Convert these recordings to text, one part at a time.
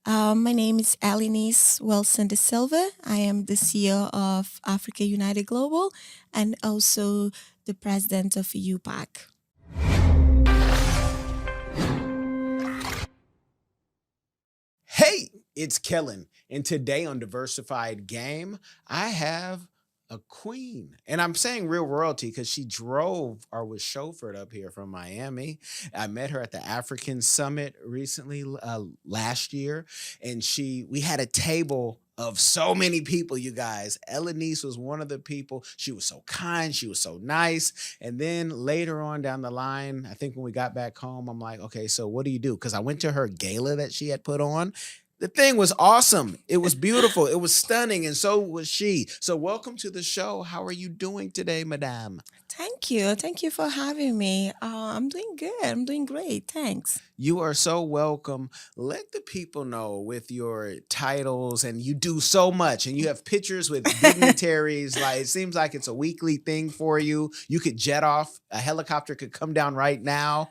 My name is Elynice Wilson de Silva. I am the CEO of Africa United Global and also the president of UPAC. Hey, it's Kellen, and today on Diversified Game, I have a queen. And I'm saying real royalty because she drove or was chauffeured up here from Miami. I met her at the African Summit recently, last year, and we had a table of so many people, you guys. Elynice was one of the people. She was so kind, she was so nice. And then later on down the line, I think when we got back home, I'm like, okay, so what do you do? Because I went to her gala that she had put on. The thing was awesome. It was beautiful. It was stunning. And so was she. So welcome to the show. How are you doing today, madame? Thank you. Thank you for having me. I'm doing good. I'm doing great. Thanks. You are so welcome. Let the people know with your titles, and you do so much, and you have pictures with dignitaries. Like, it seems like it's a weekly thing for you. You could jet off, a helicopter could come down right now.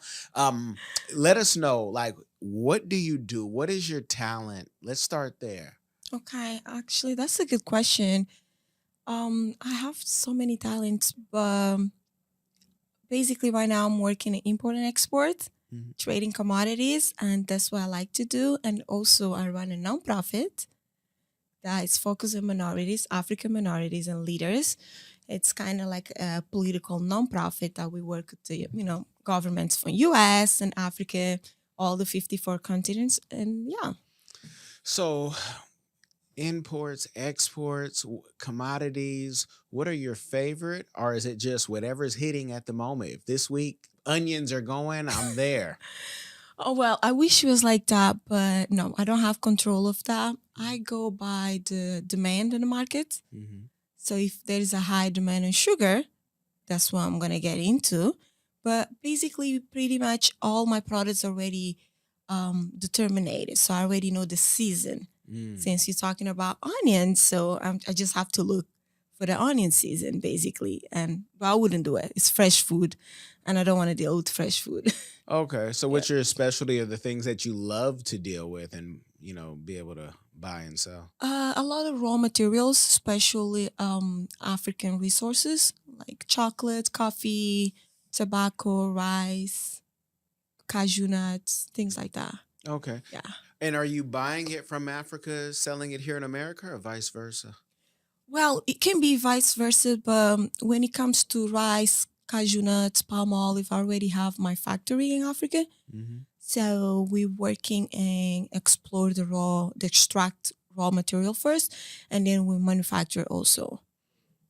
Let us know, like, what do you do? What is your talent? Let's start there. Okay, actually, that's a good question. I have so many talents, but basically, right now I'm working in import and export, Mhm. trading commodities, and that's what I like to do. And also, I run a nonprofit that is focused on minorities, African minorities, and leaders. It's kind of like a political nonprofit that we work with the governments from U.S. and Africa, all the 54 continents, and yeah. So, imports, exports, commodities, what are your favorite? Or is it just whatever's hitting at the moment? If this week onions are going, I'm there. Oh well, I wish it was like that, but no, I don't have control of that. I go by the demand in the market. Mhm. So if there is a high demand on sugar, that's what I'm gonna get into. But basically, pretty much all my products already determined. So I already know the season. Mm. Since you're talking about onions, so I just have to look for the onion season, basically. And but I wouldn't do it. It's fresh food, and I don't want to deal with fresh food. Okay. So Yeah. what's your specialty of the things that you love to deal with and, be able to buy and sell? A lot of raw materials, especially African resources like chocolate, coffee, tobacco, rice, cashew nuts, things like that. Okay. Yeah. And are you buying it from Africa, selling it here in America, or vice versa? Well, it can be vice versa, but when it comes to rice, cashew nuts, palm olive, I already have my factory in Africa. Hmm. So we're working and explore the extract raw material first, and then we manufacture also.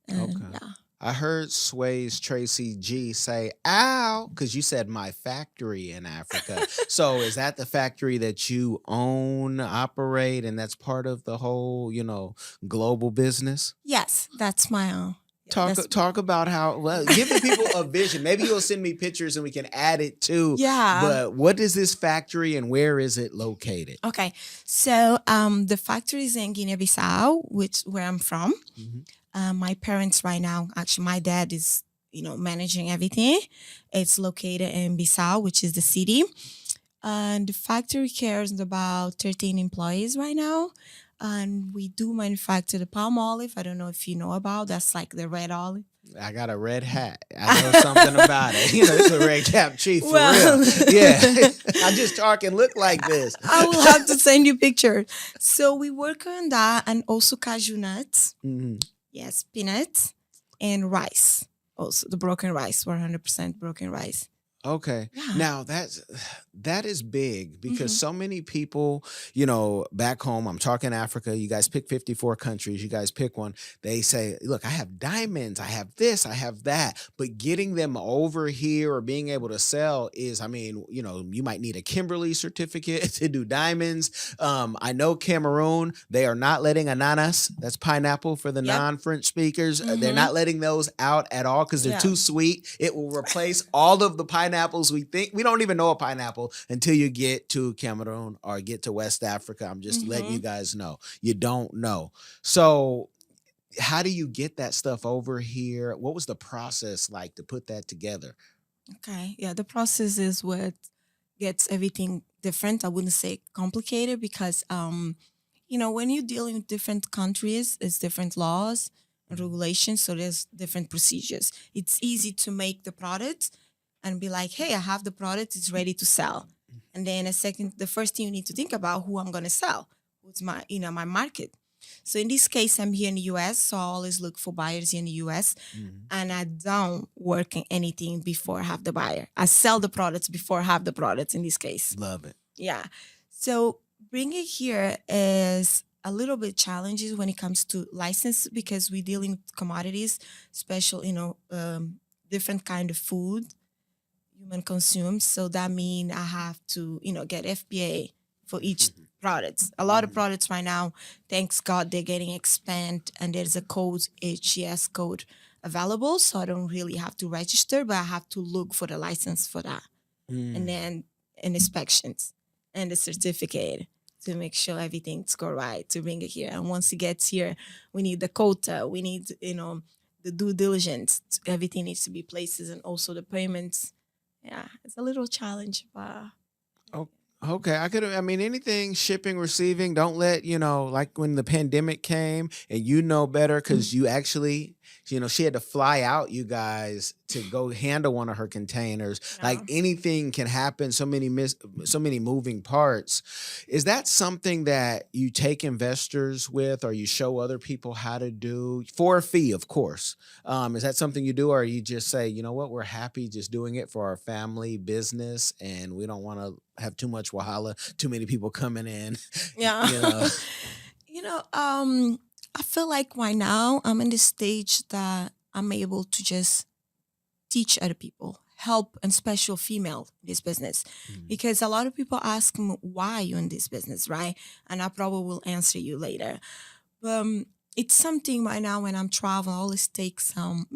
And Okay. yeah. I heard Sway's Tracy G say, ow, because you said my factory in Africa. So is that the factory that you own, operate, and that's part of the whole, global business? Yes, that's my yeah, that's Talk about how, well, give the people a vision. Maybe you'll send me pictures and we can add it too. yeah. But what is this factory and where is it located? Okay. So the factory is in Guinea-Bissau, which where I'm from. Mhm. My parents right now, actually, my dad is managing everything. It's located in Bissau, which is the city. And the factory cares about 13 employees right now. And we do manufacture the palm olive. I don't know if you know about that's like the red olive. I got a red hat. I know something about it. It's a red cap chief for real. Well, Yeah. I just talk and look like this. I will have to send you pictures. So we work on that and also cashew nuts. Mhm. Yes, peanuts and rice. Also the broken rice, 100% broken rice. Okay. Yeah. Now that is big because Hmm. so many people, back home, I'm talking Africa, you guys pick 54 countries, you guys pick one. They say, "Look, I have diamonds, I have this, I have that." But getting them over here or being able to sell is, I mean, you might need a Kimberly certificate to do diamonds. I know Cameroon, they are not letting ananas, that's pineapple for the Yep. non-French speakers. They're Hmm. not letting those out at all because they're Yeah. too sweet. It will replace all of the pineapples we think. We don't even know a pineapple until you get to Cameroon or get to West Africa. I'm just letting you Hmm. guys know. You don't know. So, how do you get that stuff over here? What was the process like to put that together? Okay. Yeah. The process is what gets everything different. I wouldn't say complicated because when you're dealing with different countries, there's different laws and Mhm. regulations, so there's different procedures. It's easy to make the product and be like, hey, I have the product, it's ready to sell. And then the first thing you need to think about who I'm gonna sell, what's my market. So in this case, I'm here in the US, so I always look for buyers here in the US, Mhm. and I don't work in anything before I have the buyer. I sell the products before I have the products in this case. Love it. Yeah. So bringing here is a little bit challenges when it comes to license because we're dealing with commodities, special, different kind of food human consumes. So that means I have to, get FBA for each products. A lot of Mhm. products right now, thanks God, they're getting expanded and there's a code, HGS code available. So I don't really have to register, but I have to look for the license for that. And Mm. then inspections and the certificate to make sure everything's go right to bring it here. And once it gets here, we need the quota, we need, the due diligence. Everything needs to be places and also the payments. Yeah, it's a little challenge, but Oh, okay. I mean, anything shipping, receiving, don't let, like when the pandemic came and better because you actually, she had to fly out you guys to go handle one of her containers. Like yeah. anything can happen. So many moving parts. Is that something that you take investors with or you show other people how to do for a fee, of course? Is that something you do, or you just say, you know what, we're happy just doing it for our family business, and we don't want to have too much wahala, too many people coming in, Yeah. you know? you know, um, I feel like right now I'm in the stage that I'm able to just teach other people, help and special female in this business. Mhm. Because a lot of people ask me why you in this business, right? And I probably will answer you later. It's something right now when I'm traveling, I always take some,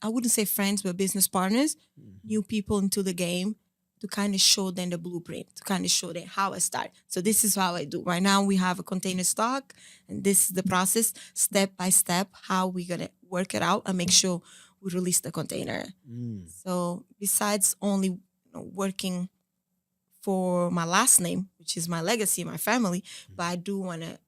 I wouldn't say friends, but business partners, Mhm. new people into the game to kind of show them the blueprint, to kind of show them how I start. So this is how I do. Right now we have a container stock, and this is the process, step by step, how we're gonna work it out and make sure we release the container. Mm. So besides only working for my last name, which is my legacy, my family, but I do want to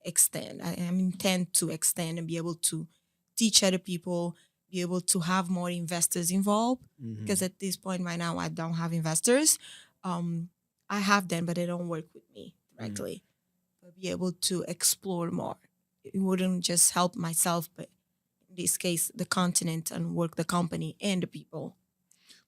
extend. I am intent to extend and be able to teach other people, be able to have more investors involved. Because Mhm. at this point right now, I don't have investors. Um, I have them, but they don't work with me Mm. directly. But be able to explore more. It wouldn't just help myself, but in this case, the continent and work the company and the people.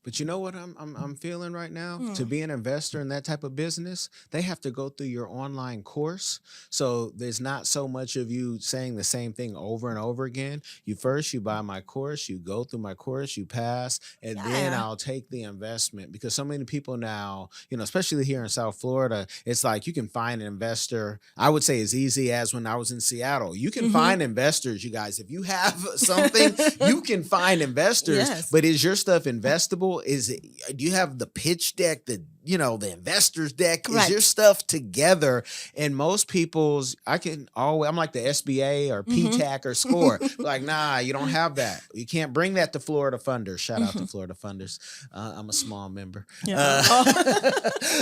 But you know what I'm feeling right now? To Hmm. be an investor in that type of business, they have to go through your online course. So there's not so much of you saying the same thing over and over again. You buy my course, you go through my course, you pass, and then Yeah. I'll take the investment because so many people now, especially here in South Florida, it's like you can find an investor. I would say as easy as when I was in Seattle. You can Mm-hmm. find investors, you guys. If you have something, you can find investors, Yes. but is your stuff investable? Is it, do you have the pitch deck, the investors deck? Is your Correct. stuff together? And most people's, I'm like the SBA or Mm-hmm. PTAC or SCORE. Like, nah, you don't have that. You can't bring that to Florida Funders. Shout out to Mm-hmm. Florida Funders. I'm a small member. Yeah.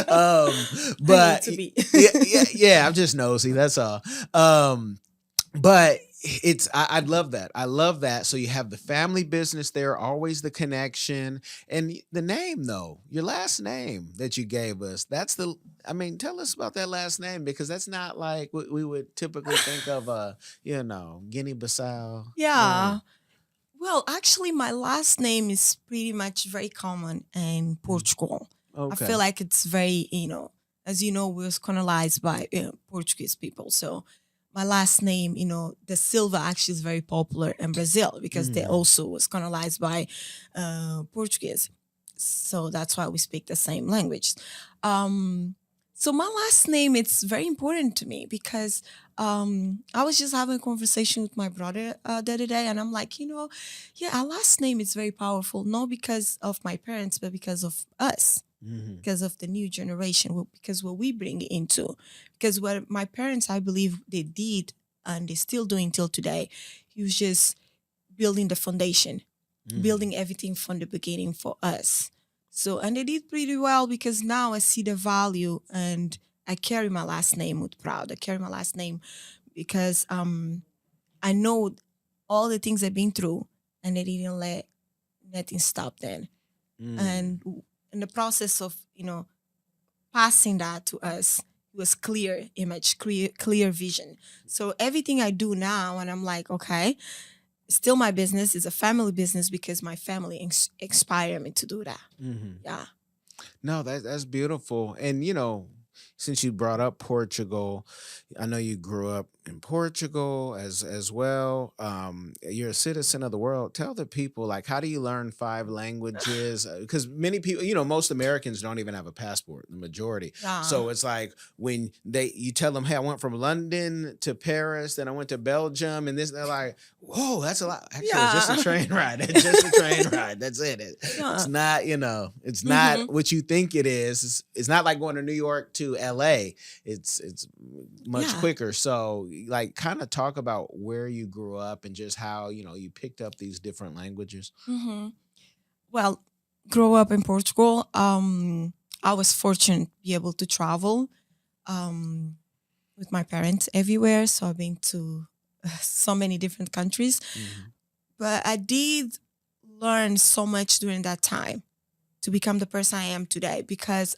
Uh, I need but to be. yeah, yeah, yeah, I'm just nosy. That's all. But I'd love that. I love that. So you have the family business there, always the connection, and the name though, your last name that you gave us. I mean, tell us about that last name because that's not like what we would typically think of. Guinea-Bissau. Yeah. Well, actually, my last name is pretty much very common in Mm. Portugal. I feel Okay. like it's very, as you know, we was colonized by Portuguese people. So my last name, the Silva actually is very popular in Brazil because they Mm. also was colonized by Portuguese. So that's why we speak the same language. Um, so my last name, it's very important to me because I was just having a conversation with my brother the other day, and I'm like, yeah, our last name is very powerful, not because of my parents, but because of us, Mhm. because of the new generation, because what we bring into. Because what my parents, I believe, they did, and they still doing till today, it was just building the foundation, Mhm. building everything from the beginning for us. So, and they did pretty well because now I see the value and I carry my last name with proud. I carry my last name because I know all the things I've been through and they didn't let nothing stop then. Mm. And in the process of, passing that to us, it was clear image, clear vision. So everything I do now, and I'm like, okay, it's still my business. It's a family business because my family inspired me to do that. Mhm. Yeah. No, that's beautiful. And since you brought up Portugal, I know you grew up in Portugal as well. You're a citizen of the world. Tell the people, like, how do you learn five languages? Because many people, most Americans don't even have a passport, the majority. Yeah. So it's like when you tell them, hey, I went from London to Paris, then I went to Belgium, and this, they're like, whoa, that's a lot. Actually, it's just a Yeah. train ride. It's just a train ride. That's it. It's Yeah. not, it's not Hmm. what you think it is. It's not like going to New York to LA. It's much Yeah. quicker. So like kind of talk about where you grew up and just how, you picked up these different languages. Hmm. Well, grow up in Portugal. I was fortunate to be able to travel um, with my parents everywhere. So I've been to so many different countries. Hmm. But I did learn so much during that time to become the person I am today because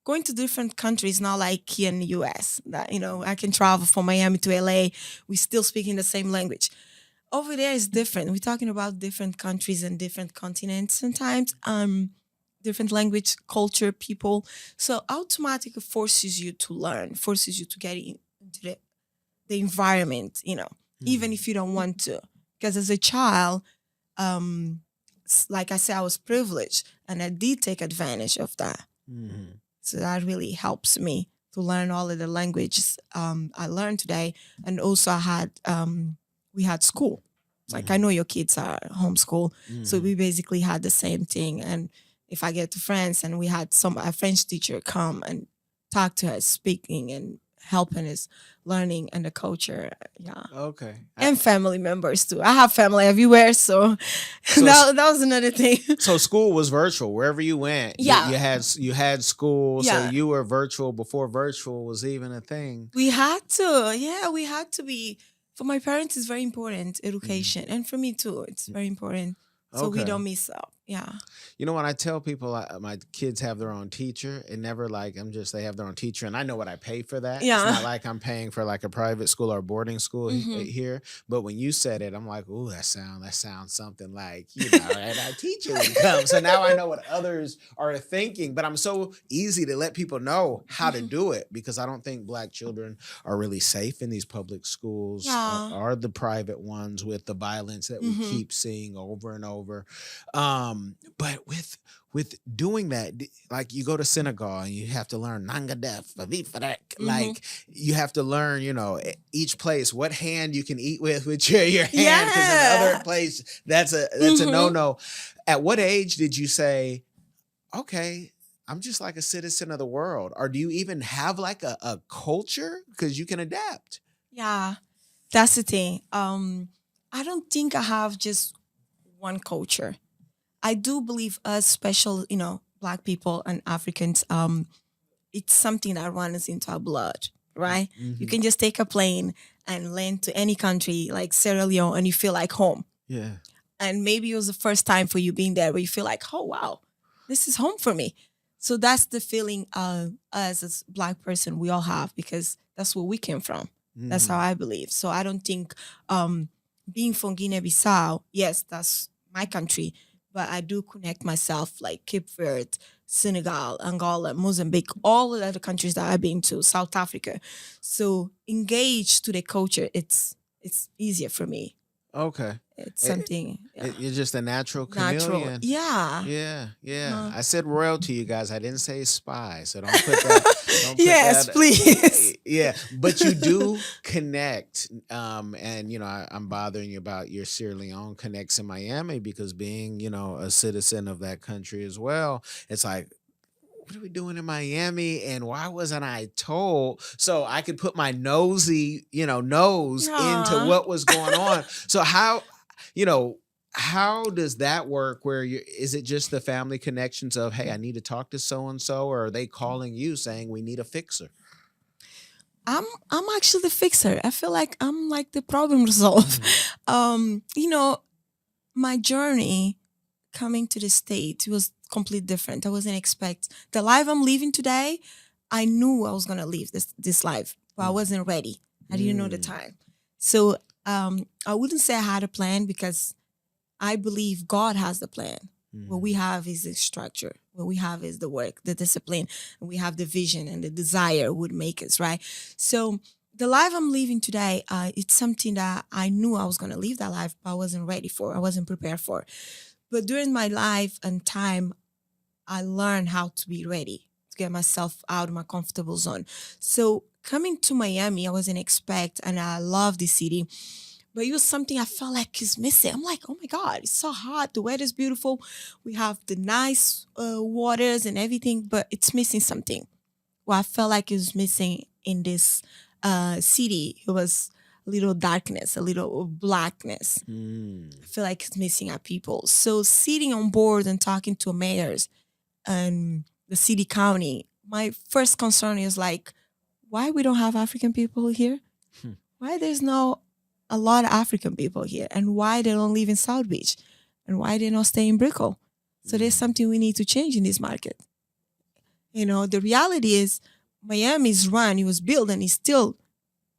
going to different countries, not like here in the US, that, I can travel from Miami to LA, we still speaking the same language. Over there is different. We're talking about different countries and different continents sometimes, different language, culture, people. So automatically forces you to learn, forces you to get into the environment, even Hmm. if you don't want to. Because as a child, like I said, I was privileged and I did take advantage of that. Hmm. So that really helps me to learn all of the languages I learned today. And also we had school. It's like I Hmm. know your kids are homeschool. So Hmm. we basically had the same thing. And if I get to France and we had a French teacher come and talk to us, speaking and helping us learning and the culture. Yeah. Okay. And family members too. I have family everywhere. So So that was another thing. so school was virtual wherever you went. You, Yeah. you had you had school, so Yeah. you were virtual before virtual was even a thing. We had to. Yeah, we had to be. For my parents, it's very important, Mhm. education. And for me too, it's very important. So we Okay. don't miss out. Yeah. When I tell people my kids have their own teacher, it never like they have their own teacher, and I know what I pay for that. It's Yeah. not like I'm paying for like a private school or boarding school Hmm. here. But when you said it, I'm like, ooh, that sounds something like and our teacher would come. So now I know what others are thinking. But I'm so easy to let people know how to Hmm. do it because I don't think Black children are really safe in these public schools Yeah. or the private ones with the violence that we Hmm. keep seeing over and over. But with doing that, like you go to Senegal and you have to learn Nanga Def, Fadak. Hmm. Like you have to learn, each place what hand you can eat with your hand, because in the other Yeah. place that's a Hmm. no-no. At what age did you say, okay, I'm just like a citizen of the world? Or do you even have like a culture? Because you can adapt. Yeah. That's the thing. I don't think I have just one culture. I do believe us special, Black people and Africans, it's something that runs into our blood, right? You Mm-hmm. can just take a plane and land to any country like Sierra Leone and you feel like home. Yeah. And maybe it was the first time for you being there where you feel like, oh wow, this is home for me. So that's the feeling us as Black person we all have because that's where we came from. That's how Mm-hmm. I believe. So I don't think being from Guinea-Bissau, yes, that's my country, but I do connect myself like Cape Verde, Senegal, Angola, Mozambique, all the other countries that I've been to, South Africa. So engage to the culture, it's easier for me. Okay. It's something, yeah, You're just a natural natural. chameleon. Yeah. Yeah, yeah. Uh, I said royalty, you guys. I didn't say spy, so don't put that. Don't put yes, that. please. Yeah, but you do connect. And I'm bothering you about your Sierra Leone connects in Miami because being, a citizen of that country as well. It's like, what are we doing in Miami? And why wasn't I told? So I could put my nosy, nose into Yeah. what was going on. So you know, how does that work? Where you is it just the family connections of, hey, I need to talk to so and so, or are they calling you saying we need a fixer? I'm I'm actually the fixer. I feel like I'm like the problem resolve. Mhm. You know, my journey coming to the state was completely different. I wasn't expect the life I'm living today. I knew I was gonna live this life, but I Mhm. wasn't ready. I didn't know the Mm. time. So I wouldn't say I had a plan because I believe God has the plan. What we Mhm. have is the structure. What we have is the work, the discipline, and we have the vision and the desire would make us right. So the life I'm living today, it's something that I knew I was going to live that life, but I wasn't ready for. I wasn't prepared for. But during my life and time, I learned how to be ready to get myself out of my comfortable zone. So coming to Miami, I wasn't expect, and I love the city, but it was something I felt like is missing. I'm like, oh my God, it's so hot. The weather's beautiful. We have the nice waters and everything, but it's missing something. What I felt like it was missing in this city, it was a little darkness, a little blackness. I Mm. feel like it's missing our people. So sitting on board and talking to mayors and the city county, my first concern is like, why we don't have African people here? Hmm. Why there's no a lot of African people here, and why they don't live in South Beach, and why they don't stay in Brickell? So there's Mm. something we need to change in this market. You know, the reality is Miami's run, it was built and is still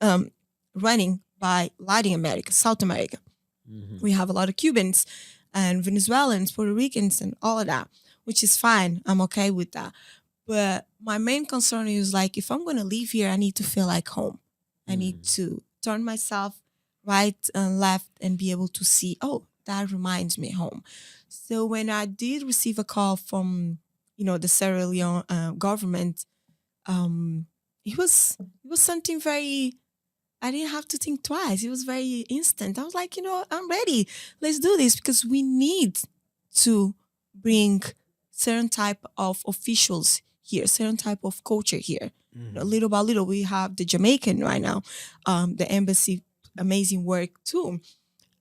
um, running by Latin America, South America. Mhm. We have a lot of Cubans and Venezuelans, Puerto Ricans, and all of that, which is fine. I'm okay with that. But my main concern is like, if I'm going to leave here, I need to feel like home. I need Mhm. to turn myself right and left and be able to see, oh, that reminds me home. So when I did receive a call from, the Sierra Leone government, um, it was something very. I didn't have to think twice. It was very instant. I was like, I'm ready. Let's do this because we need to bring certain type of officials here, certain type of culture here. Mhm. Little by little, we have the Jamaican right now, the embassy, amazing work too,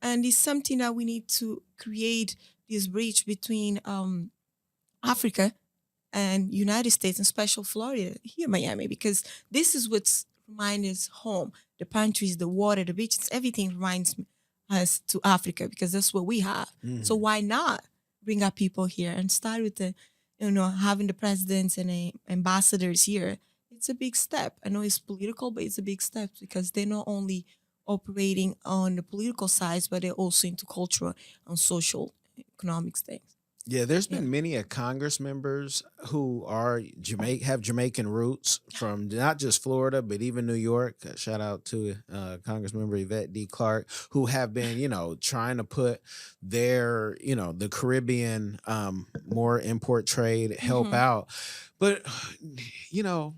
and it's something that we need to create this bridge between Africa and United States and special Florida here, Miami, because this is what's reminds us home. The pantries, the water, the beaches, everything reminds us to Africa because that's what we have. So Mhm. why not bring our people here and start with having the presidents and ambassadors here? It's a big step. I know it's political, but it's a big step because they're not only operating on the political sides, but they're also into cultural and social economics things. Yeah, there's Yeah. been many Congress members who are have Jamaican roots from not just Florida, but even New York. Shout out to Congressmember Yvette D. Clark, who have been, trying to put their, the Caribbean more import trade help Mm-hmm. out. But, you know,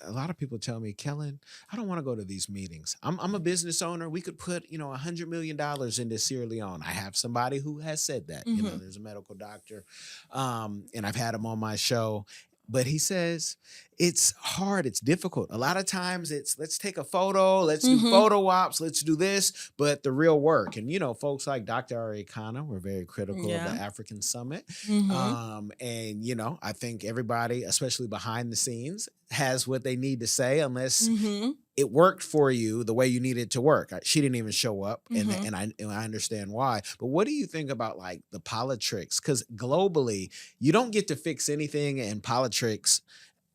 a lot of people tell me, Kellen, I don't want to go to these meetings. I'm a business owner. We could put, $100 million into Sierra Leone. I have somebody who has said that. Mm-hmm. There's a medical doctor, and I've had him on my show. But he says it's hard, it's difficult. A lot of times it's let's take a photo, let's do Mm-hmm. photo ops, let's do this, but the real work. And folks like Dr. Ari Khanna were very critical of the Yeah. African Summit. Mm-hmm. And I think everybody, especially behind the scenes, has what they need to say unless Mm-hmm. it worked for you the way you needed it to work. She didn't even show up, and Mm-hmm. I understand why. But what do you think about like the politics? Because globally, you don't get to fix anything in politics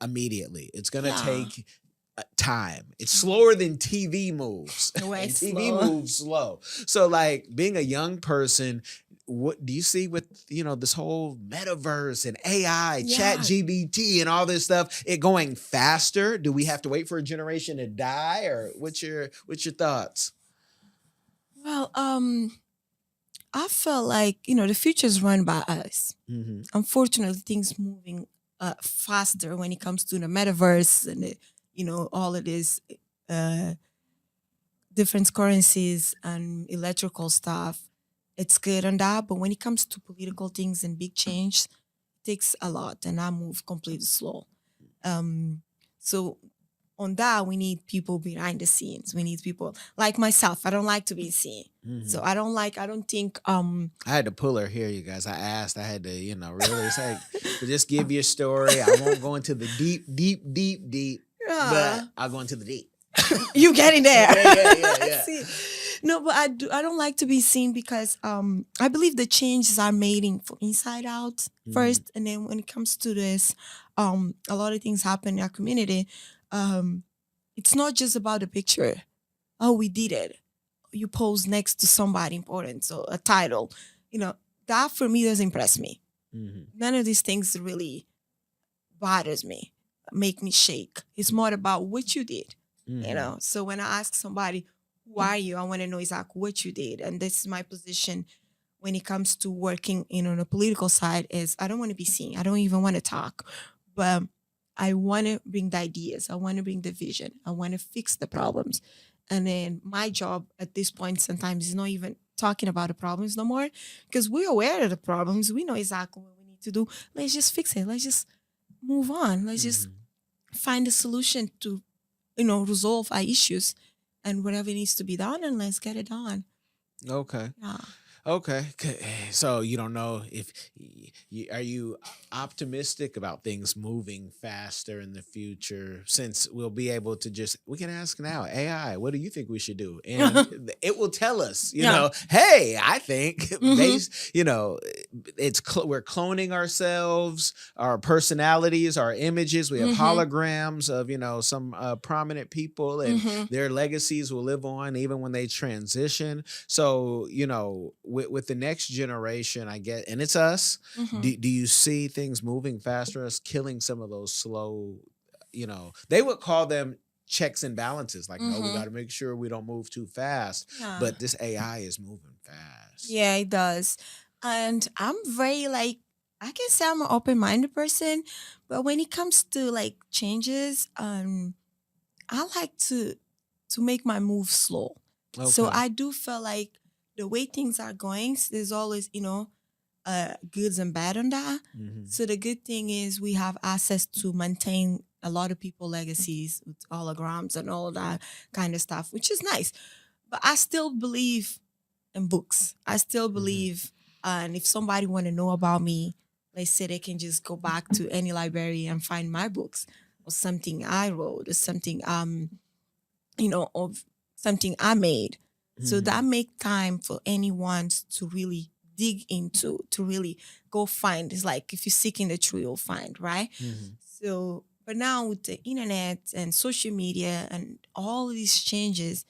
immediately. It's gonna Yeah. take time. It's Time. slower than TV moves, Way and TV slow. moves slow. So, like being a young person, what do you see with this whole metaverse and AI, Chat Yeah. GBT, and all this stuff? It going faster? Do we have to wait for a generation to die, or what's your thoughts? Well, I felt like the future's run by us. Mm-hmm. Unfortunately, things moving faster when it comes to the metaverse and all of this uh, different currencies and electrical stuff. It's good on that, but when it comes to political things and big change, it takes a lot, and I move completely slow. Um, so on that, we need people behind the scenes. We need people like myself. I don't like to be seen. So Hmm. I don't think I had to pull her here, you guys. I asked, I had to, really say, just give your story. I won't go into the deep, deep, deep, deep, but yeah, I'll go into the deep. you getting there. Yeah, yeah, yeah, I yeah. see. No, but I don't like to be seen because I believe the changes are made from inside out Hmm. first, and then when it comes to this, a lot of things happen in our community. Um it's not just about the picture. Oh, we did it. You pose next to somebody important, so a title, you know, that for me doesn't impress me. Hmm. None of these things really bothers me, make me shake. It's more about what you did, Hmm. So when I ask somebody, who are you? I want to know exactly what you did. And this is my position when it comes to working on a political side is I don't want to be seen. I don't even want to talk. But I want to bring the ideas. I want to bring the vision. I want to fix the problems. And then my job at this point sometimes is not even talking about the problems no more because we're aware of the problems. We know exactly what we need to do. Let's just fix it. Let's just move on. Let's just Hmm. find a solution to, resolve our issues and whatever needs to be done and let's get it done. Okay. Yeah. Okay. So you don't know if are you optimistic about things moving faster in the future since we'll be able to just we can ask now AI, what do you think we should do? And it will tell us, Yeah. hey, I think Hmm. based, we're cloning ourselves, our personalities, our images. We have Hmm. holograms of, some prominent people and Hmm. their legacies will live on even when they transition. So, with the next generation, I get, and it's us. Hmm. Do you see things moving faster, us killing some of those slow, they would call them checks and balances. Like, no, we Hmm. got to make sure we don't move too fast. Yeah. But this AI is moving fast. Yeah, it does. And I'm very like I can say I'm an open minded person, but when it comes to like changes, I like to make my move slow. So Okay. I do feel like the way things are going, there's always, goods and bad on that. Hmm. So the good thing is we have access to maintain a lot of people legacies with holograms and all that kind of stuff, which is nice. But I still believe in books. I still Hmm. believe, and if somebody want to know about me, let's say they can just go back to any library and find my books or something I wrote or something of something I made. So that Hmm. make time for anyone to really dig into, to really go find. It's like if you're seeking the truth, you'll find, right? Hmm. So, but now with the internet and social media and all of these changes,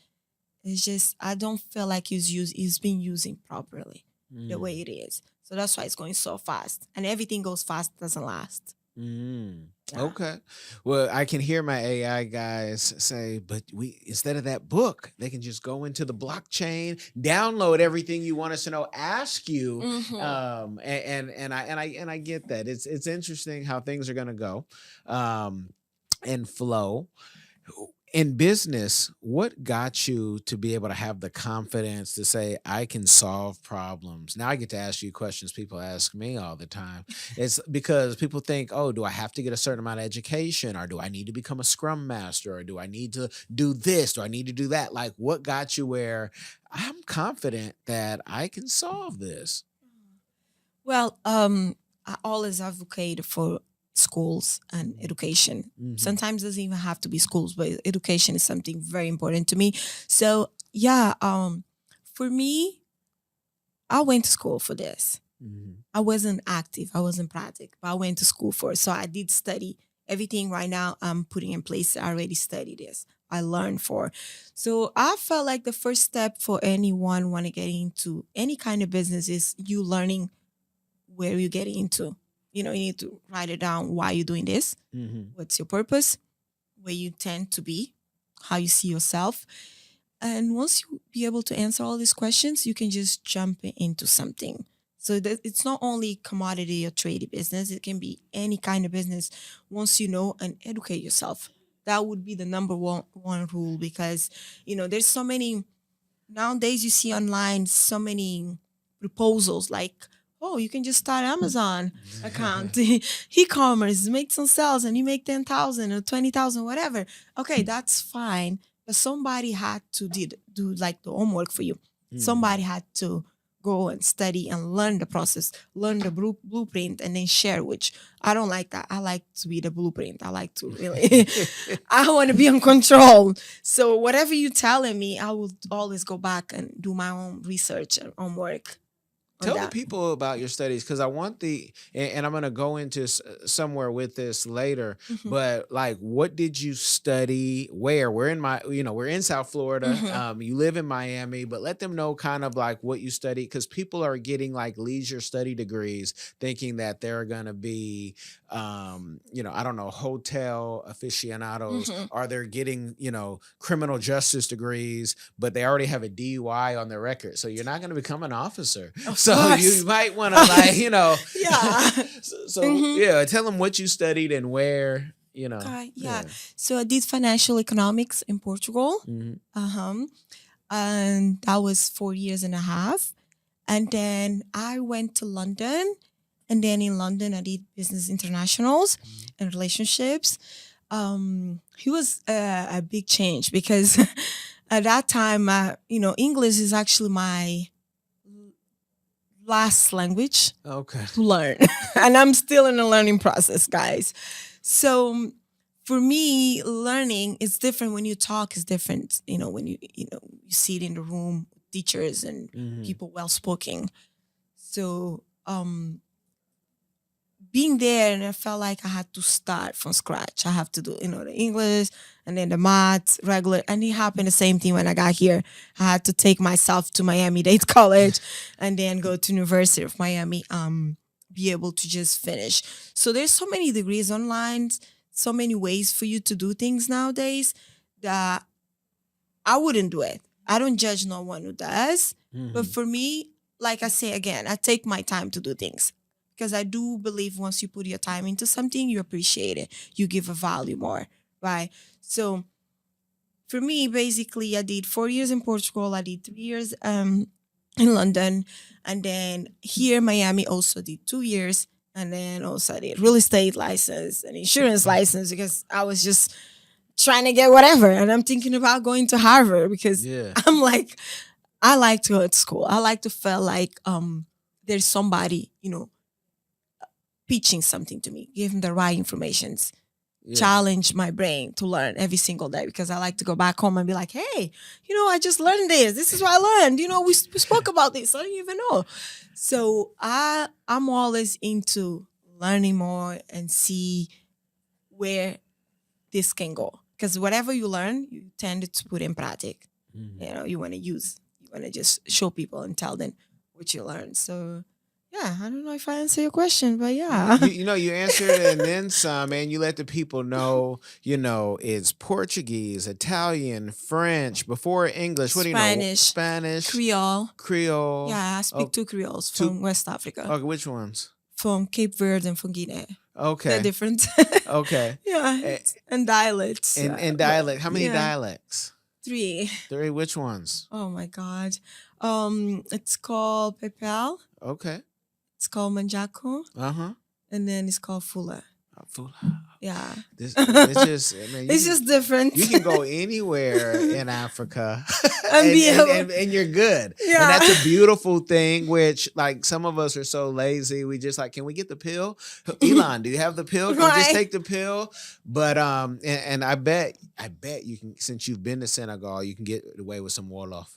it's just I don't feel like it's being using properly the way it is. So that's why it's going so fast. And everything goes fast, doesn't last. Mm, Yeah. okay. Well, I can hear my AI guys say, but we instead of that book, they can just go into the blockchain, download everything you want us to know, ask you, Mm-hmm. and I get that. It's interesting how things are going to go, um, and flow in business. What got you to be able to have the confidence to say I can solve problems? Now I get to ask you questions people ask me all the time. It's because people think, oh, do I have to get a certain amount of education, or do I need to become a scrum master, or do I need to do this, do I need to do that? Like, what got you where I'm confident that I can solve this? Well, I always advocate for schools and education. Hmm. Sometimes it doesn't even have to be schools, but education is something very important to me. So yeah, for me, I went to school for this. Hmm. I wasn't active. I wasn't practic, but I went to school for it. So I did study everything right now I'm putting in place. I already studied this. I learned for. So I felt like the first step for anyone want to get into any kind of business is you learning where you get into. You need to write it down why you're doing this, Hmm. what's your purpose, where you tend to be, how you see yourself. And once you be able to answer all these questions, you can just jump into something. So that it's not only commodity or trade business, it can be any kind of business once you know and educate yourself. That would be the number one rule because there's so many nowadays you see online so many proposals like, oh, you can just start Amazon account, e-commerce, make some sales, and you make 10,000 or 20,000, whatever. Okay, that's fine. But somebody had to do like the homework for you. Mhm. Somebody had to go and study and learn the process, learn the blueprint, and then share. Which I don't like that. I like to be the blueprint. I like to really. I want to be in control. So whatever you're telling me, I will always go back and do my own research and homework on Tell the that. people about your studies because I want and I'm going to go into somewhere with this later. Mhm. But like, what did you study? Where? We're in we're in South Florida. Mhm. You live in Miami, but let them know kind of like what you study because people are getting like leisure study degrees, thinking that they're going to be, I don't know, hotel aficionados, Mhm. or they're getting, criminal justice degrees, but they already have a DUI on their record. So you're not going to become an officer. Of So you course. might want to like, Yeah. so Hmm. yeah, tell them what you studied and where. Okay. Yeah. Yeah. So I did financial economics in Portugal. Hmm. Uh-huh. And that was 4 years and a half. And then I went to London. And then in London, I did business internationals and relationships. It was a big change because at that time, English is actually my last language Okay. to learn. And I'm still in the learning process, guys. So for me, learning is different when you talk is different, when you see it in the room, teachers and Hmm. people well spoken. So being there, and I felt like I had to start from scratch. I have to do, the English and then the maths, regular. And it happened the same thing when I got here. I had to take myself to Miami-Dade College and then go to University of Miami, be able to just finish. So there's so many degrees online, so many ways for you to do things nowadays that I wouldn't do it. I don't judge no one who does. But Hmm. for me, like I say again, I take my time to do things because I do believe once you put your time into something, you appreciate it. You give a value more, right? So for me, basically, I did 4 years in Portugal. I did 3 years in London. And then here in Miami, also did 2 years. And then also I did real estate license and insurance license because I was just trying to get whatever. And I'm thinking about going to Harvard because Yeah. I'm like, I like to go to school. I like to feel like there's somebody, pitching something to me, give them the right informations, Yeah. challenge my brain to learn every single day because I like to go back home and be like, hey, I just learned this. This is what I learned. We spoke about this. I didn't even know. So I'm always into learning more and see where this can go. Because whatever you learn, you tend to put in practice. Hmm. You want to use, you want to just show people and tell them what you learned. So yeah, I don't know if I answer your question, but yeah. You answered it and then some, and you let the people know, it's Portuguese, Italian, French, before English. What do you know? Spanish, Spanish, Creole. Creole. Yeah, I speak Oh, two Creoles two. from West Africa, Okay, which ones? from Cape Verde and from Guinea. They're Okay. different. Okay. Yeah, A- and dialects. and But dialect. How many yeah, dialects? three. Three. Which ones? Oh my God. It's called Pepel. Okay. It's called Manjaco, Uh-huh. and then it's called Fula. Fula. Yeah. This it's just, I mean, It's just different. you can go anywhere in Africa And and, be and, able, and, and you're good. And yeah. that's a beautiful thing, which like some of us are so lazy. We just like, can we get the pill? Elon, do you have the pill? Can we just Right. take the pill? But and I bet you can, since you've been to Senegal, you can get away with some Wolof.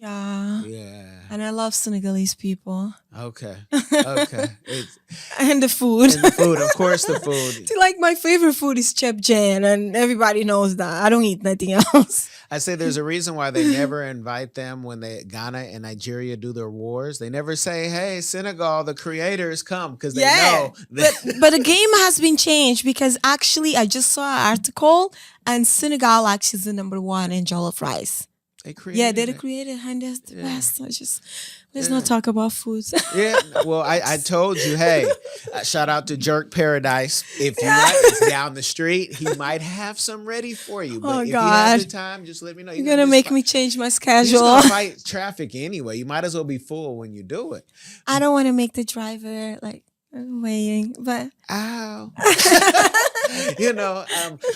Yeah. Yeah. And I love Senegalese people. Okay. Okay. It's And the food. and the food, of course, the food. Like my favorite food is chepchen, and everybody knows that. I don't eat nothing else. I say there's a reason why they never invite them when Ghana and Nigeria do their wars. They never say, "Hey, Senegal, the creators come," because they Yeah. know But the game has been changed because actually I just saw an article and Senegal actually is the number one in jollof rice. They Yeah, created they're the it. creator, and that's the Yeah. best. Let's not Yeah. talk about food. Yeah, well, I told you, hey, shout out to Jerk Paradise. If you want, Yeah. it's down the street. He might have some ready for you, but Oh if you have God, the time, just let me know. you're gonna make me change my You're just schedule. gonna fight traffic anyway. You might as well be full when you do it. I don't want to make the driver like waiting, but Ow.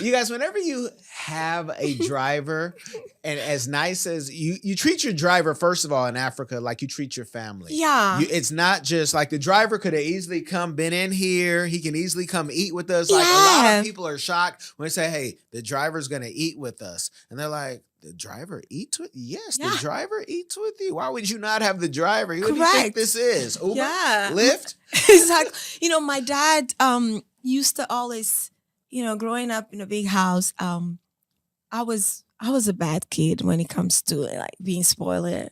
You guys, whenever you have a driver, and as nice as you treat your driver, first of all, in Africa, like you treat your family. yeah, It's not just like the driver could have easily been in here. He can easily come eat with us. Like a lot of yeah, people are shocked when they say, "Hey, the driver's gonna eat with us," and they're like, "The driver eats with? Yes, the yeah, driver eats with you. Why would you not have the driver? Who do you think correct. this is? Uber, Yeah, Lyft?" exactly. My dad used to always, growing up in a big house, I was a bad kid when it comes to like being spoiled, and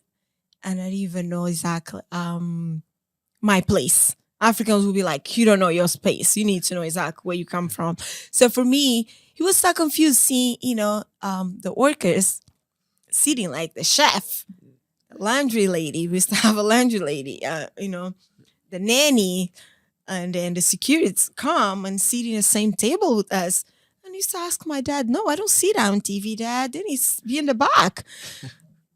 I didn't even know exactly my place. Africans will be like, you don't know your space. You need to know exactly where you come from. So for me, he was so confused seeing, the workers sitting like the chef, the laundry lady. We used to have a laundry lady, the nanny, and then the security come and sit in the same table with us. And I used to ask my dad, no, I don't see that on TV, Dad. Then he's be in the back.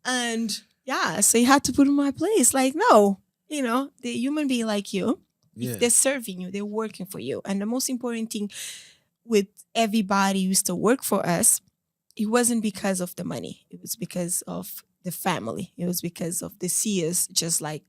And yeah, so you had to put in my place. Like, no, the human being like you, if Yeah. they're serving you, they're working for you. And the most important thing with everybody who used to work for us, it wasn't because of the money. It was because of the family. It was because of the seers, just like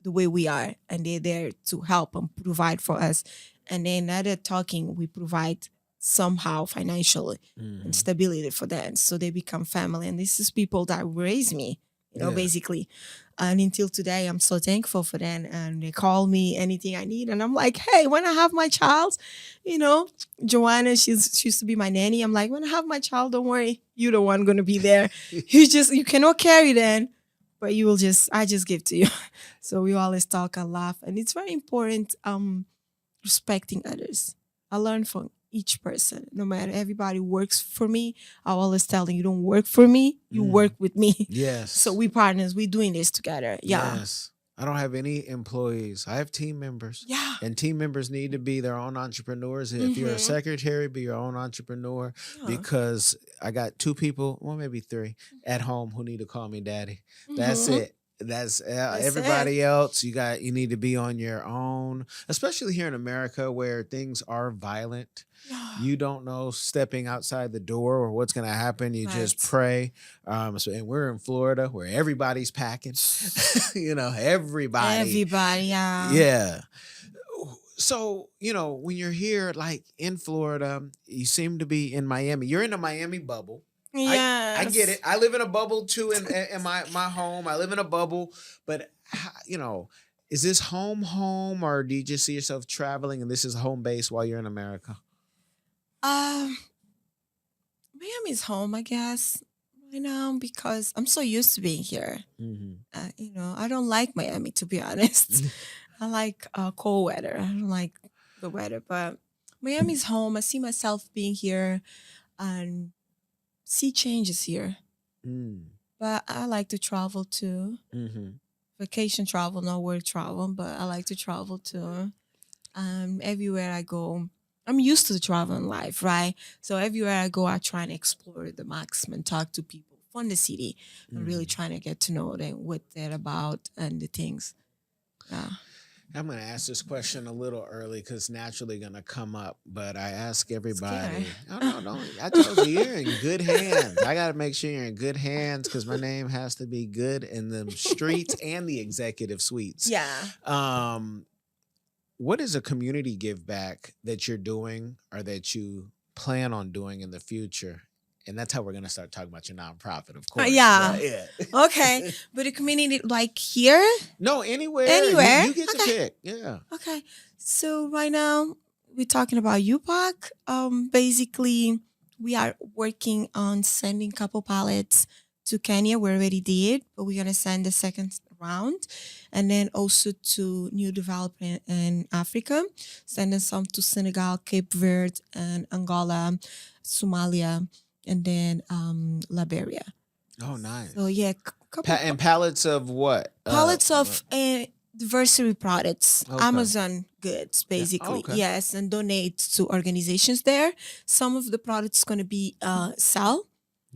the way we are. And they're there to help and provide for us. And then other talking, we provide somehow financially and Mhm. stability for them. So they become family. And this is people that raise me, Yeah. basically. And until today, I'm so thankful for them. And they call me anything I need. And I'm like, hey, when I have my child, you know, Joanna, she used to be my nanny. I'm like, when I have my child, don't worry, you're the one gonna be there. You cannot carry them, but I just give to you. So we always talk and laugh. And it's very important respecting others. I learn from each person. No matter everybody works for me, I always tell them you don't work for me, you work Mm. with me. So Yes. we partners, we doing this together. Yeah. Yes. I don't have any employees. I have team members. Yeah. And team members need to be their own entrepreneurs. If you're a Mm-hmm. secretary, be your own entrepreneur Yeah. because I got two people, well, maybe three at home who need to call me daddy. That's Mm-hmm. it. That's That's it. everybody else. You need to be on your own, especially here in America where things are violent. Yeah. You don't know stepping outside the door or what's going to happen. You just Right. pray. And we're in Florida where everybody's packing. Everybody. Everybody, yeah. Yeah. So, when you're here, like in Florida, you seem to be in Miami. You're in a Miami bubble. I get Yes. it. I live in a bubble too in my home. I live in a bubble, but is this home, or do you just see yourself traveling and this is home base while you're in America? Um, Miami's home, I guess, right now because I'm so used to being here. Hmm. I don't like Miami to be honest. I like cold weather. I don't like the weather, but Miami's home. I see myself being here and see changes here. Mm. But I like to travel too. Hmm. Vacation travel, not work travel, but I like to travel too. Everywhere I go, I'm used to the traveling life, right? So everywhere I go, I try and explore the maximum, talk to people from the city, and really Hmm. trying to get to know them, what they're about, and the things. Yeah, I'm going to ask this question a little early because it's naturally going to come up, but I ask scared. everybody. Oh, no, don't. I told you, you're in good hands. I got to make sure you're in good hands because my name has to be good in the streets and the executive suites. Yeah. Um, what is a community give back that you're doing or that you plan on doing in the future? And that's how we're going to start talking about your nonprofit, of course. Yeah. But yeah. Okay. But the community, like here, No, anywhere. You, anywhere. you get to Okay. pick. Yeah. Okay. So right now we're talking about UPAC. Basically, we are working on sending couple pallets to Kenya. We already did, but we're gonna send the second round, and then also to new development in Africa, sending some to Senegal, Cape Verde, and Angola, Somalia, and then Liberia. Oh, So nice. yeah, couple And pallets of what? pallets of diversity products, Okay. Amazon goods, Yeah. Oh, basically. okay. Yes, and donate to organizations there. Some of the products going to be sell,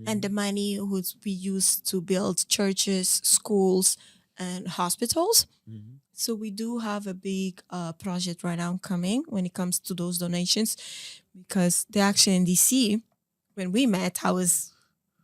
and the Hmm. money would be used to build churches, schools, and hospitals. Hmm. So we do have a big project right now coming when it comes to those donations, because they actually in DC, when we met, I was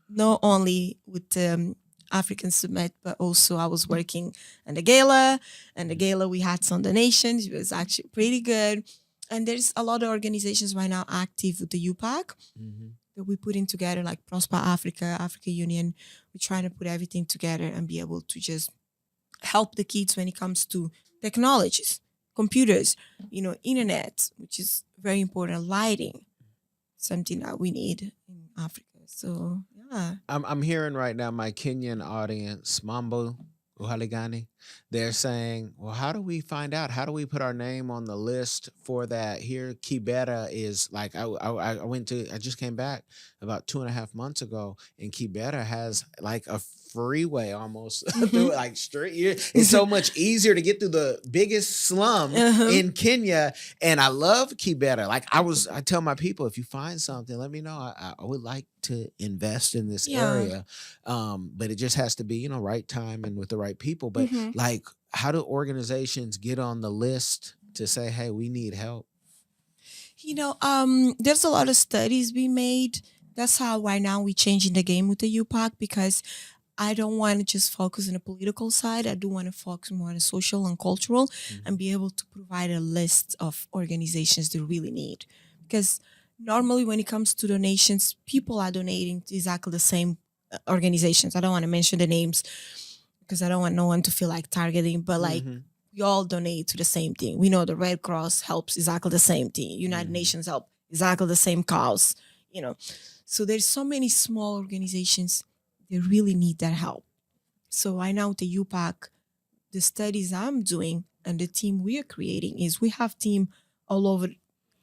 not only with the African Summit, but also I was working in the gala. And the gala, we had some donations. It was actually pretty good. And there's a lot of organizations right now active with the UPAC Hmm. that we're putting together, like Prosper Africa, Africa Union. We're trying to put everything together and be able to just help the kids when it comes to technologies, computers, internet, which is very important, lighting, something that we need in Africa. So yeah. I'm hearing right now my Kenyan audience, Mambo Uhaligani, they're saying, well, how do we find out? How do we put our name on the list for that? Here, Kibera is like, I just came back about 2.5 months ago, and Kibera has like a freeway almost through Mhm. it, like straight. It's so much easier to get through the biggest slum Uh-huh. in Kenya, and I love Kibera. Like I tell my people, if you find something, let me know. I would like to invest in this Yeah. area, but it just has to be, right time and with the right people. But Hmm. like, how do organizations get on the list to say, hey, we need help? There's a lot of studies being made. That's how right now we're changing the game with the UPAC, because I don't want to just focus on the political side. I do want to focus more on the social and cultural, and Mhm. be able to provide a list of organizations they really need. Because normally when it comes to donations, people are donating to exactly the same organizations. I don't want to mention the names because I don't want no one to feel like targeting, but like Mhm. we all donate to the same thing. We know the Red Cross helps exactly the same thing. United Mhm. Nations help exactly the same cause, you know. So there's so many small organizations that really need that help. So right now with the UPAC, the studies I'm doing and the team we are creating is we have team all over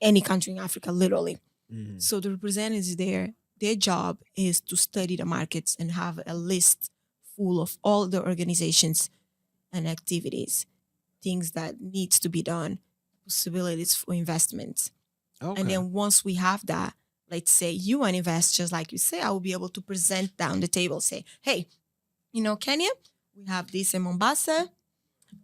any country in Africa, literally. Mhm. So the representatives there, their job is to study the markets and have a list full of all the organizations and activities, things that needs to be done, possibilities for investments. And Okay. then once we have that, let's say you want to invest, just like you say, I will be able to present down the table, say, hey, Kenya, we have this in Mombasa.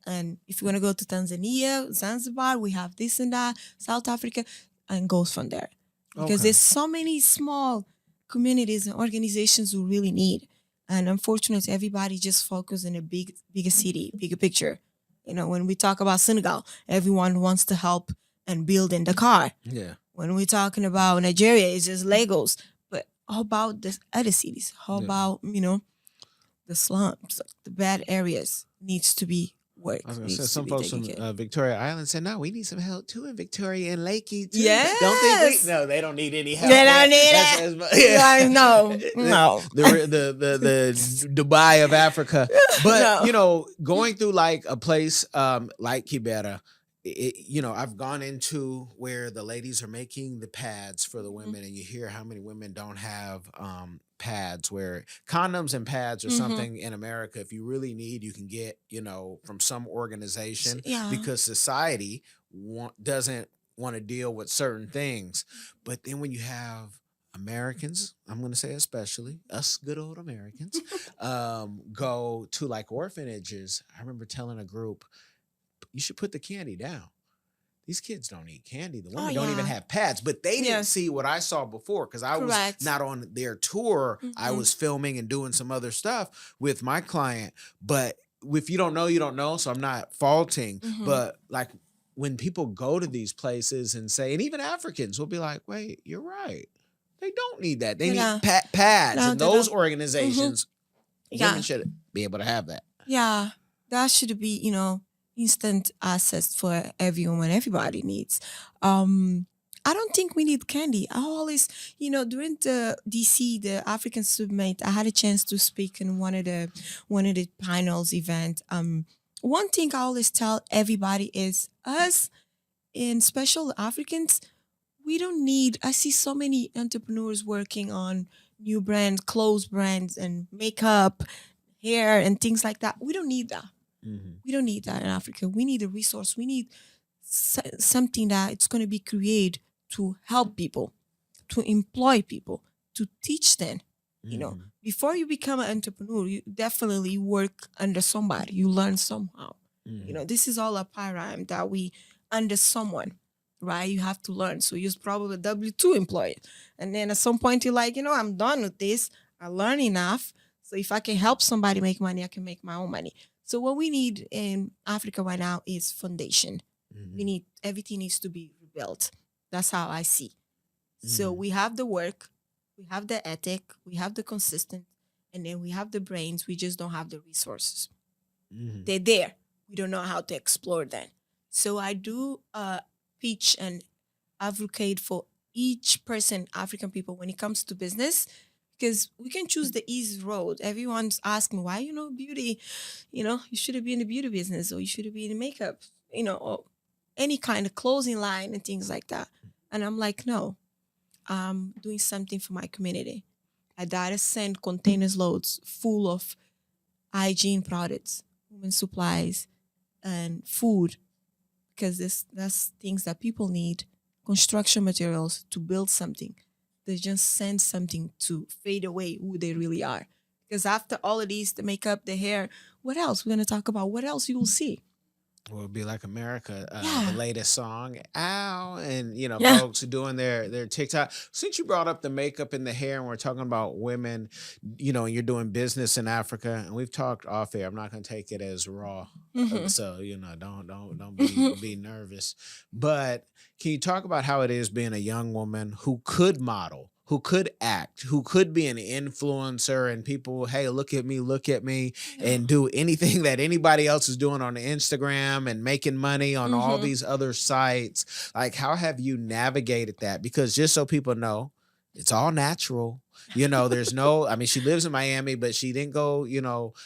And if you want to go to Tanzania, Zanzibar, we have this and that, South Africa, and goes from there. Because Okay. there's so many small communities and organizations who really need. And unfortunately, everybody just focus in a bigger city, bigger picture. When we talk about Senegal, everyone wants to help and build in Dakar. Yeah. When we're talking about Nigeria, it's just Lagos. But how about the other cities? How Yeah. about, the slums, the bad areas needs to be I was work, gonna say needs to some be folks taken from care. Victoria Island said, "No, we need some help too in Victoria and Lakey too. Don't think we? Yes. No, they don't need any They help. don't need That's it. yeah, Like, no, the, no. the Dubai of Africa. But No. going through like a place like Kibera, I've gone into where the ladies are making the pads for the Mhm. women, and you hear how many women don't have pads, where condoms and pads are Mhm. something in America, if you really need, you can get, from some organization, Yeah. because society doesn't want to deal with certain things. But then when you have Americans, I'm going to say especially us good old Americans, go to like orphanages. I remember telling a group, you should put the candy down. These kids don't eat candy. The Oh women don't even yeah. have pads, but they didn't Yes. see what I saw before, because I was Correct. not on their tour. I Mhm. was filming and doing some other stuff with my client. But if you don't know, you don't know. So I'm not faulting. Mhm. But like, when people go to these places and say, and even Africans will be like, wait, you're right. They don't need that. They need Yeah. pads. No, And they those don't. Mhm. organizations, women Yeah. should be able to have that. Yeah, that should be, instant access for everyone. Everybody needs. Um, I don't think we need candy. I always, during the DC, the African Summit, I had a chance to speak in one of the panels event. One thing I always tell everybody is us in special Africans, we don't need. I see so many entrepreneurs working on new brands, clothes brands, and makeup, hair, and things like that. We don't need that. Mm-hmm. We don't need that in Africa. We need a resource. We need something that it's going to be created to help people, to employ people, to teach them. You know, Mm-hmm. before you become an entrepreneur, you definitely work under somebody. You learn somehow. You Mm-hmm. know, this is all a paradigm that we under someone, right? You have to learn. So you're probably a W-2 employee. And then at some point you're like, I'm done with this. I learned enough. So if I can help somebody make money, I can make my own money. So what we need in Africa right now is foundation. We Mm-hmm. need everything needs to be rebuilt. That's how I see. So Mm-hmm. we have the work, we have the ethic, we have the consistent, and then we have the brains. We just don't have the resources. Mm-hmm. They're there. We don't know how to explore them. So I do pitch and advocate for each person, African people, when it comes to business, because we can choose the easy road. Everyone's asking why, beauty, you should be in the beauty business or you should be in makeup, or any kind of clothing line and things like that. And I'm like, no, I'm doing something for my community. I gotta send containers loads full of hygiene products, women supplies, and food because that's things that people need, construction materials to build something. They just send something to fade away who they really are. Because after all of these, the makeup, the hair, what else? We're gonna talk about what else you will see. Will be like America, the Yeah. latest song, "Ow," and Yeah. folks doing their TikTok. Since you brought up the makeup and the hair, and we're talking about women, and you're doing business in Africa, and we've talked off air. I'm not going to take it as raw, Hmm. so don't be nervous. But can you talk about how it is being a young woman who could model? Who could act, who could be an influencer, and people, hey, look at me, Yeah. and do anything that anybody else is doing on Instagram and making money on all Hmm. these other sites. Like, how have you navigated that? Because just so people know, it's all natural. There's no, I mean, she lives in Miami, but she didn't go,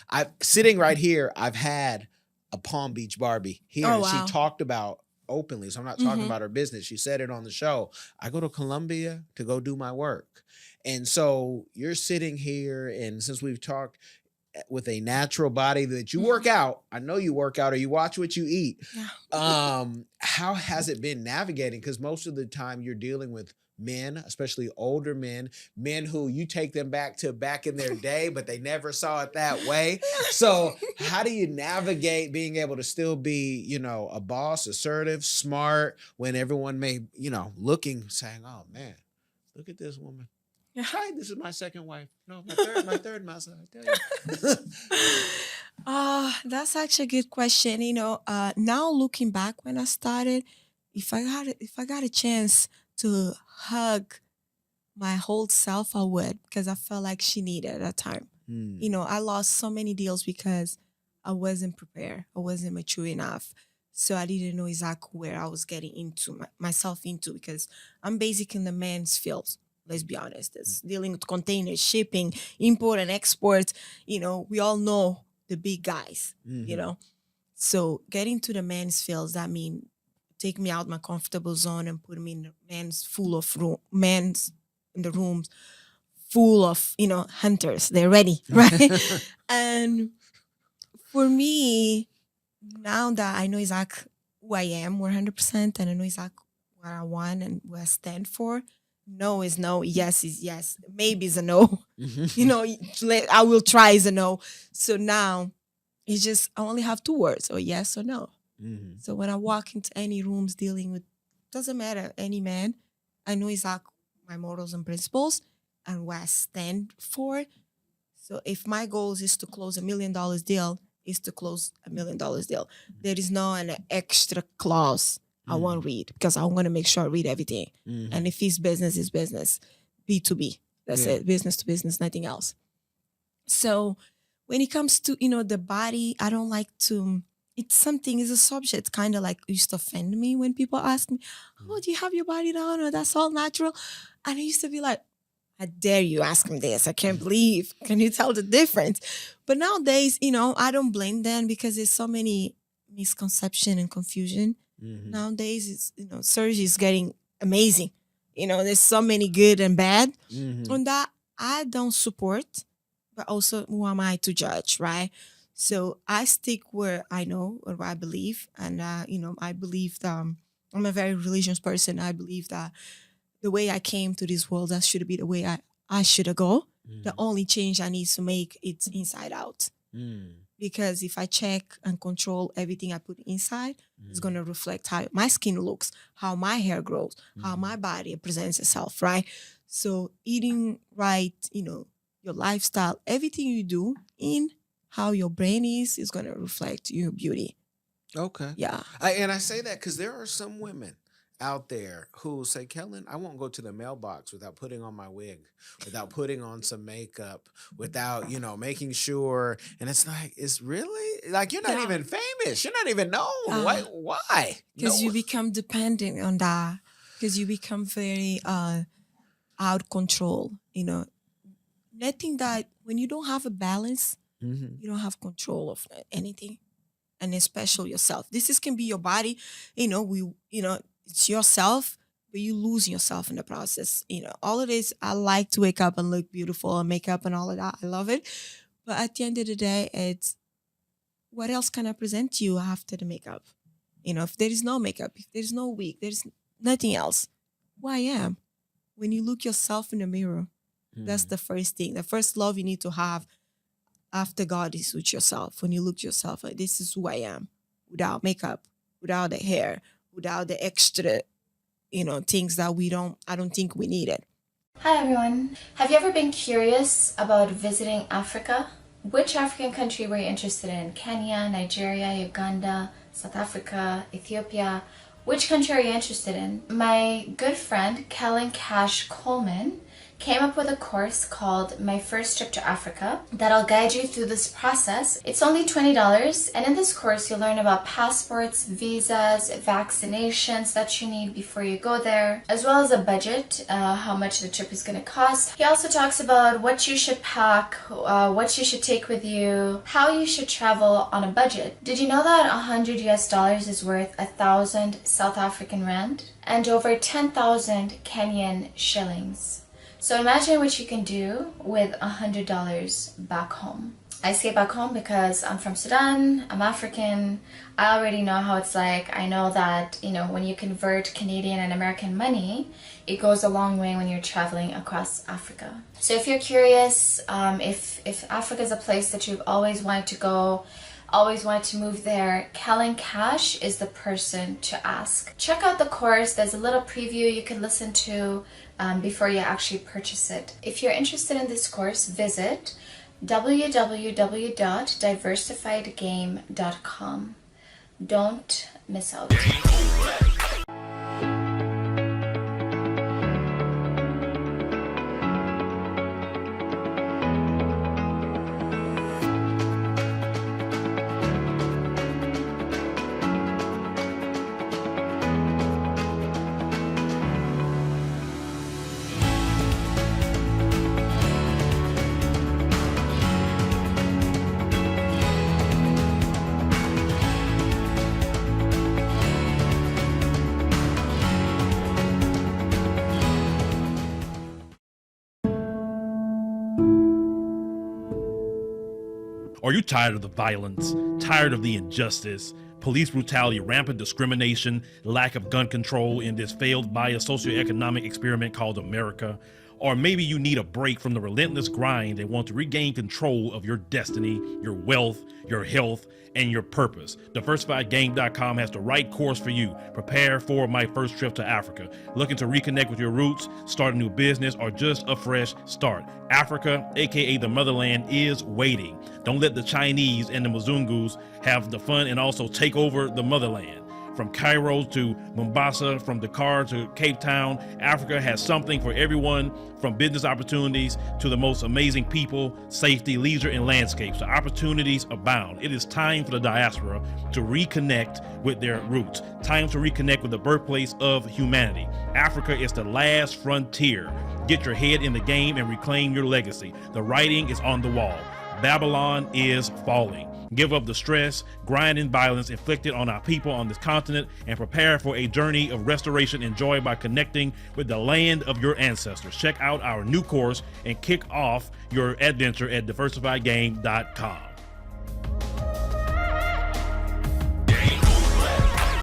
I sitting right here, I've had a Palm Beach Barbie here, Oh and she wow. talked about openly. So I'm not talking Hmm. about her business. She said it on the show. I go to Colombia to go do my work. And so you're sitting here, and since we've talked with a natural body that you work Hmm. out, I know you work out or you watch what you eat. Yeah. How has it been navigating? Because most of the time you're dealing with men, especially older men who you take them back in their day, but they never saw it that way. So how do you navigate being able to still be, a boss, assertive, smart, when everyone may, looking, saying, "Oh man, look at this woman. Yeah. Hi, this is my second wife. No, my third mouse, I tell you." That's actually a good question. Now looking back when I started, if I got a chance to hug my whole self, I would because I felt like she needed at that time. Hmm. I lost so many deals because I wasn't prepared. I wasn't mature enough. So I didn't know exactly where I was getting into myself into because I'm basically in the man's field. Let's be honest. It's dealing with containers, shipping, import and export. We all know the big guys, you Mm-hmm. know. So getting to the men's fields, that mean take me out my comfortable zone and put me in the men's full of men's in the rooms full of hunters. They're ready, right? And for me, now that I know exactly who I am 100%, and I know exactly what I want and what I stand for, no is no, yes is yes, maybe is a no. I will try is a no. So now it's just I only have two words, or yes or no. Mm-hmm. So when I walk into any rooms dealing with, doesn't matter, any man, I know exactly my morals and principles and what I stand for. So if my goal is to close $1 million deal, is to close $1 million deal. There is no an extra clause I Mm-hmm. won't read because I want to make sure I read everything. And Mm-hmm. if it's business, B2B. That's Yeah. it, business to business, nothing else. So when it comes to, the body, I don't like to, it's something, is a subject kind of like used to offend me when people ask me, oh, do you have your body down or that's all natural? And I used to be like, I dare you ask me this. I can't believe. Can you tell the difference? But nowadays, I don't blame them because there's so many misconception and confusion. Mm-hmm. Nowadays, it's, surgery is getting amazing. There's so many good and bad Mm-hmm. on that. I don't support, but also who am I to judge, right? So I stick where I know or where I believe, and I believe that I'm a very religious person. I believe that the way I came to this world, that should be the way I should go. The Mm, only change I need to make it's inside out. mm, Because if I check and control everything I put inside, it's mm, going to reflect how my skin looks, how my hair grows, how my mm. body presents itself, right? So eating right, your lifestyle, everything you do in how your brain is going to reflect your beauty. Okay. Yeah. And I say that because there are some women out there who say, Kellen, I won't go to the mailbox without putting on my wig, without putting on some makeup, without, making sure. And it's like, it's really like you're not Yeah. even famous. You're not even known. Why? Uh, Why? because you No. become dependent on that. Because you become very out control, Nothing that when you don't have a balance, Hmm. you don't have control of anything, and especially yourself. This is can be your body, we it's yourself, but you lose yourself in the process. All of this, I like to wake up and look beautiful and makeup and all of that. I love it. But at the end of the day, it's what else can I present to you after the makeup? If there is no makeup, if there's no wig, there's nothing else. Who I am. When you look yourself in the mirror, that's Hmm. the first thing. The first love you need to have after God is with yourself. When you look to yourself, like this is who I am, without makeup, without the hair, without the extra, things that I don't think we needed. Hi everyone. Have you ever been curious about visiting Africa? Which African country were you interested in? Kenya, Nigeria, Uganda, South Africa, Ethiopia? Which country are you interested in? My good friend, Kellen Cash Coleman, came up with a course called My First Trip to Africa that'll guide you through this process. It's only $20, and in this course you'll learn about passports, visas, vaccinations that you need before you go there, as well as a budget, how much the trip is going to cost. He also talks about what you should pack, what you should take with you, how you should travel on a budget. Did you know that 100 US dollars is worth 1,000 South African rand and over 10,000 Kenyan shillings? So imagine what you can do with $100 back home. I say back home because I'm from Sudan, I'm African, I already know how it's like. I know that, when you convert Canadian and American money, it goes a long way when you're traveling across Africa. So if you're curious, if Africa is a place that you've always wanted to go, always wanted to move there, Kellen Cash is the person to ask. Check out the course. There's a little preview you can listen to before you actually purchase it. If you're interested in this course, visit www.diversifiedgame.com. Don't miss out. Are you tired of the violence, tired of the injustice, police brutality, rampant discrimination, lack of gun control in this failed bio-socioeconomic experiment called America? Or maybe you need a break from the relentless grind and want to regain control of your destiny, your wealth, your health, and your purpose. DiversifiedGame.com has the right course for you. Prepare for my first trip to Africa. Looking to reconnect with your roots, start a new business, or just a fresh start. Africa, aka the motherland, is waiting. Don't let the Chinese and the Mzungus have the fun and also take over the motherland. From Cairo to Mombasa, from Dakar to Cape Town, Africa has something for everyone, from business opportunities to the most amazing people, safety, leisure, and landscapes. The opportunities abound. It is time for the diaspora to reconnect with their roots. Time to reconnect with the birthplace of humanity. Africa is the last frontier. Get your head in the game and reclaim your legacy. The writing is on the wall. Babylon is falling. Give up the stress, grind, and violence inflicted on our people on this continent and prepare for a journey of restoration and joy by connecting with the land of your ancestors. Check out our new course and kick off your adventure at diversifiedgame.com.